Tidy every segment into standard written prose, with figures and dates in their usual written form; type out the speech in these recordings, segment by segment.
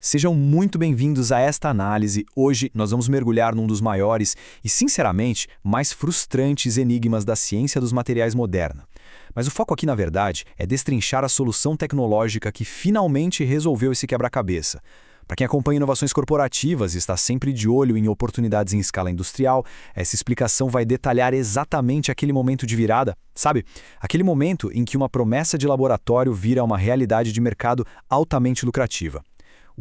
Sejam muito bem-vindos a esta análise. Hoje nós vamos mergulhar num dos maiores e, sinceramente, mais frustrantes enigmas da ciência dos materiais moderna. Mas o foco aqui, na verdade, é destrinchar a solução tecnológica que finalmente resolveu esse quebra-cabeça. Para quem acompanha inovações corporativas e está sempre de olho em oportunidades em escala industrial, essa explicação vai detalhar exatamente aquele momento de virada, sabe? Aquele momento em que uma promessa de laboratório vira uma realidade de mercado altamente lucrativa.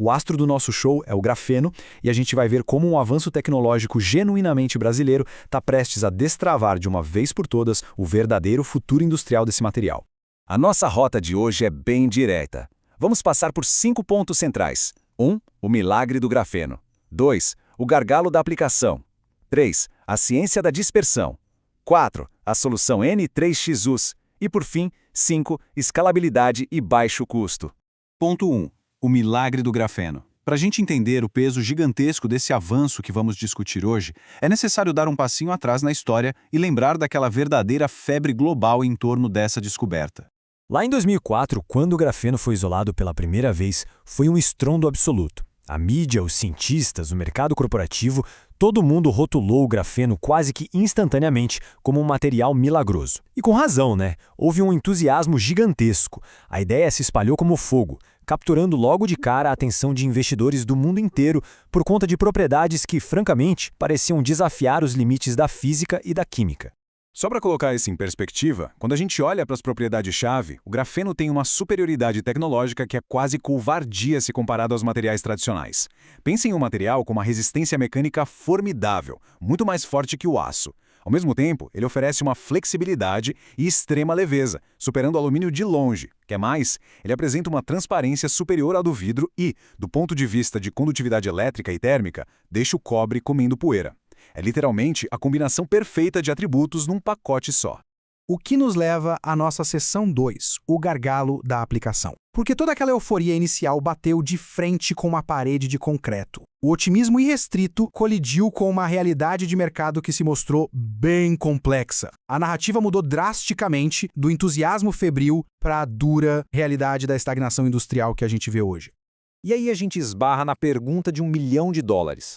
O astro do nosso show é o grafeno e a gente vai ver como um avanço tecnológico genuinamente brasileiro está prestes a destravar de uma vez por todas o verdadeiro futuro industrial desse material. A nossa rota de hoje é bem direta. Vamos passar por 5 pontos centrais. 1. O milagre do grafeno. 2. O gargalo da aplicação. 3. A ciência da dispersão. 4. A solução N3XUS. E, por fim, 5. Escalabilidade e baixo custo. Ponto 1. O milagre do grafeno. Para a gente entender o peso gigantesco desse avanço que vamos discutir hoje, é necessário dar um passinho atrás na história e lembrar daquela verdadeira febre global em torno dessa descoberta. Lá em 2004, quando o grafeno foi isolado pela primeira vez, foi um estrondo absoluto. A mídia, os cientistas, o mercado corporativo, todo mundo rotulou o grafeno quase que instantaneamente como um material milagroso. E com razão, né? Houve um entusiasmo gigantesco. A ideia se espalhou como fogo, capturando logo de cara a atenção de investidores do mundo inteiro por conta de propriedades que, francamente, pareciam desafiar os limites da física e da química. Só para colocar isso em perspectiva, quando a gente olha para as propriedades-chave, o grafeno tem uma superioridade tecnológica que é quase covardia se comparado aos materiais tradicionais. Pense em um material com uma resistência mecânica formidável, muito mais forte que o aço. Ao mesmo tempo, ele oferece uma flexibilidade e extrema leveza, superando o alumínio de longe. Quer mais? Ele apresenta uma transparência superior à do vidro e, do ponto de vista de condutividade elétrica e térmica, deixa o cobre comendo poeira. É literalmente a combinação perfeita de atributos num pacote só. O que nos leva à nossa seção 2, o gargalo da aplicação. Porque toda aquela euforia inicial bateu de frente com uma parede de concreto. O otimismo irrestrito colidiu com uma realidade de mercado que se mostrou bem complexa. A narrativa mudou drasticamente do entusiasmo febril para a dura realidade da estagnação industrial que a gente vê hoje. E aí a gente esbarra na pergunta de $1 milhão,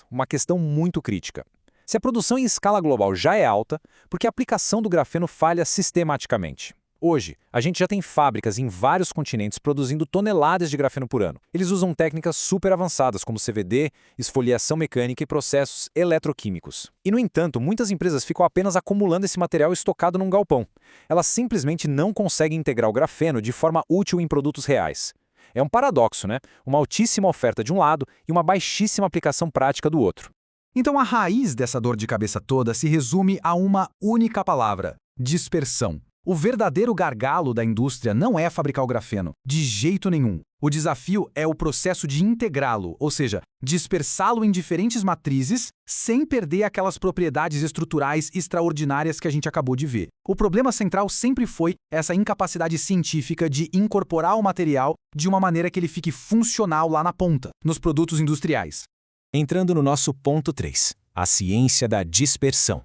uma questão muito crítica. Se a produção em escala global já é alta, por que a aplicação do grafeno falha sistematicamente? Hoje, a gente já tem fábricas em vários continentes produzindo toneladas de grafeno por ano. Eles usam técnicas super avançadas como CVD, esfoliação mecânica e processos eletroquímicos. E, no entanto, muitas empresas ficam apenas acumulando esse material estocado num galpão. Elas simplesmente não conseguem integrar o grafeno de forma útil em produtos reais. É um paradoxo, né? Uma altíssima oferta de um lado e uma baixíssima aplicação prática do outro. Então a raiz dessa dor de cabeça toda se resume a uma única palavra: dispersão. O verdadeiro gargalo da indústria não é fabricar o grafeno, de jeito nenhum. O desafio é o processo de integrá-lo, ou seja, dispersá-lo em diferentes matrizes sem perder aquelas propriedades estruturais extraordinárias que a gente acabou de ver. O problema central sempre foi essa incapacidade científica de incorporar o material de uma maneira que ele fique funcional lá na ponta, nos produtos industriais. Entrando no nosso ponto 3, a ciência da dispersão.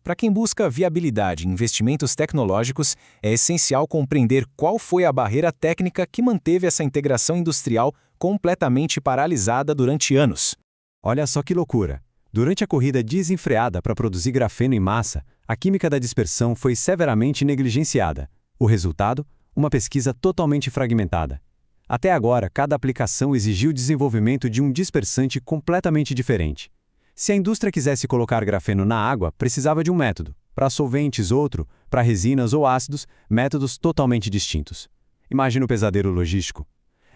Para quem busca viabilidade em investimentos tecnológicos, é essencial compreender qual foi a barreira técnica que manteve essa integração industrial completamente paralisada durante anos. Olha só que loucura! Durante a corrida desenfreada para produzir grafeno em massa, a química da dispersão foi severamente negligenciada. O resultado? Uma pesquisa totalmente fragmentada. Até agora, cada aplicação exigiu o desenvolvimento de um dispersante completamente diferente. Se a indústria quisesse colocar grafeno na água, precisava de um método. Para solventes, outro. Para resinas ou ácidos, métodos totalmente distintos. Imagina o pesadelo logístico.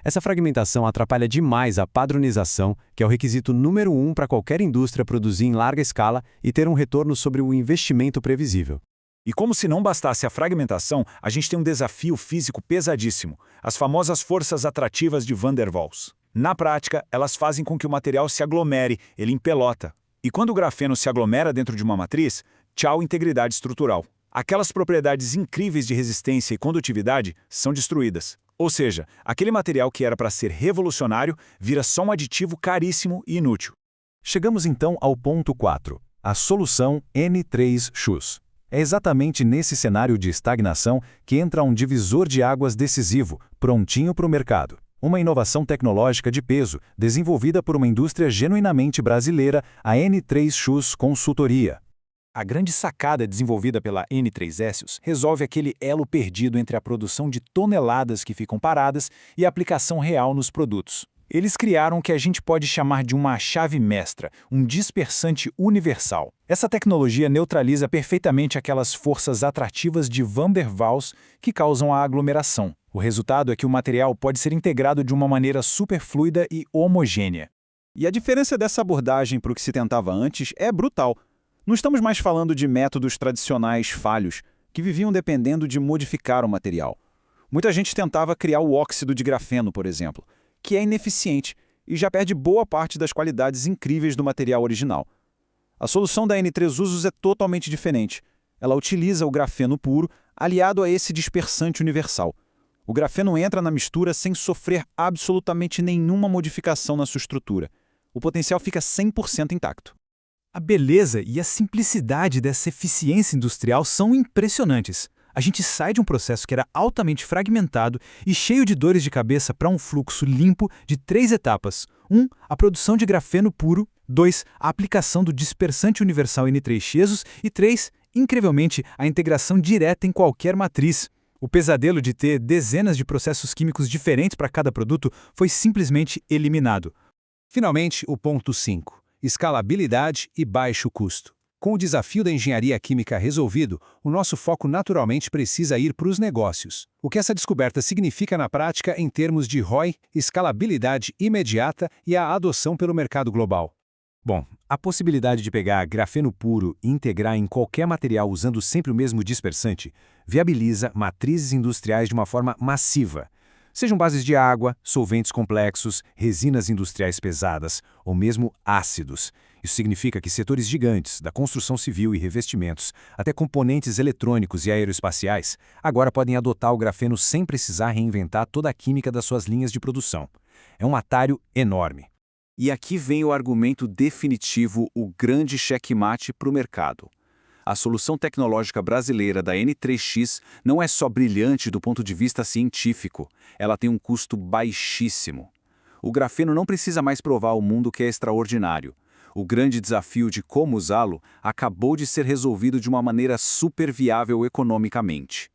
Essa fragmentação atrapalha demais a padronização, que é o requisito número 1 para qualquer indústria produzir em larga escala e ter um retorno sobre o investimento previsível. E como se não bastasse a fragmentação, a gente tem um desafio físico pesadíssimo, as famosas forças atrativas de Van der Waals. Na prática, elas fazem com que o material se aglomere, ele empelota. E quando o grafeno se aglomera dentro de uma matriz, tchau integridade estrutural. Aquelas propriedades incríveis de resistência e condutividade são destruídas. Ou seja, aquele material que era para ser revolucionário vira só um aditivo caríssimo e inútil. Chegamos então ao ponto 4, a solução N3XUS. É exatamente nesse cenário de estagnação que entra um divisor de águas decisivo, prontinho para o mercado. Uma inovação tecnológica de peso, desenvolvida por uma indústria genuinamente brasileira, a N3 Shoes Consultoria. A grande sacada desenvolvida pela N3 Essios resolve aquele elo perdido entre a produção de toneladas que ficam paradas e a aplicação real nos produtos. Eles criaram o que a gente pode chamar de uma chave mestra, um dispersante universal. Essa tecnologia neutraliza perfeitamente aquelas forças atrativas de Van der Waals que causam a aglomeração. O resultado é que o material pode ser integrado de uma maneira superfluida e homogênea. E a diferença dessa abordagem para o que se tentava antes é brutal. Não estamos mais falando de métodos tradicionais falhos, que viviam dependendo de modificar o material. Muita gente tentava criar o óxido de grafeno, por exemplo, que é ineficiente e já perde boa parte das qualidades incríveis do material original. A solução da N3 Usos é totalmente diferente. Ela utiliza o grafeno puro aliado a esse dispersante universal. O grafeno entra na mistura sem sofrer absolutamente nenhuma modificação na sua estrutura. O potencial fica 100% intacto. A beleza e a simplicidade dessa eficiência industrial são impressionantes. A gente sai de um processo que era altamente fragmentado e cheio de dores de cabeça para um fluxo limpo de 3 etapas. 1. A produção de grafeno puro. 2. A aplicação do dispersante universal N3 e 3. Incrivelmente, a integração direta em qualquer matriz. O pesadelo de ter dezenas de processos químicos diferentes para cada produto foi simplesmente eliminado. Finalmente, o ponto 5. Escalabilidade e baixo custo. Com o desafio da engenharia química resolvido, o nosso foco naturalmente precisa ir para os negócios. O que essa descoberta significa na prática em termos de ROI, escalabilidade imediata e a adoção pelo mercado global? Bom, a possibilidade de pegar grafeno puro e integrar em qualquer material usando sempre o mesmo dispersante viabiliza matrizes industriais de uma forma massiva. Sejam bases de água, solventes complexos, resinas industriais pesadas ou mesmo ácidos. Isso significa que setores gigantes, da construção civil e revestimentos, até componentes eletrônicos e aeroespaciais, agora podem adotar o grafeno sem precisar reinventar toda a química das suas linhas de produção. É um atalho enorme. E aqui vem o argumento definitivo, o grande checkmate para o mercado. A solução tecnológica brasileira da N3X não é só brilhante do ponto de vista científico, ela tem um custo baixíssimo. O grafeno não precisa mais provar ao mundo que é extraordinário. O grande desafio de como usá-lo acabou de ser resolvido de uma maneira super viável economicamente.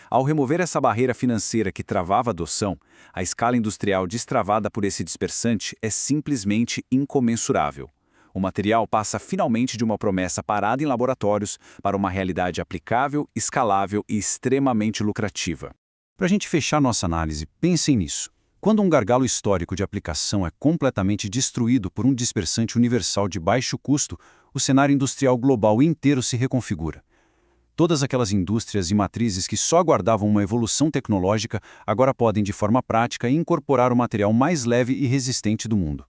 Ao remover essa barreira financeira que travava a adoção, a escala industrial destravada por esse dispersante é simplesmente incomensurável. O material passa finalmente de uma promessa parada em laboratórios para uma realidade aplicável, escalável e extremamente lucrativa. Para a gente fechar nossa análise, pensem nisso. Quando um gargalo histórico de aplicação é completamente destruído por um dispersante universal de baixo custo, o cenário industrial global inteiro se reconfigura. Todas aquelas indústrias e matrizes que só aguardavam uma evolução tecnológica agora podem, de forma prática, incorporar o material mais leve e resistente do mundo.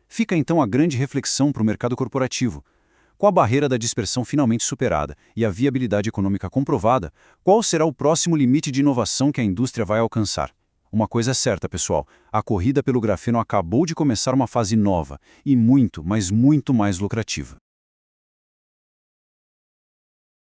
Fica então a grande reflexão para o mercado corporativo. Com a barreira da dispersão finalmente superada e a viabilidade econômica comprovada, qual será o próximo limite de inovação que a indústria vai alcançar? Uma coisa é certa, pessoal, a corrida pelo grafeno acabou de começar uma fase nova e muito, mas muito mais lucrativa.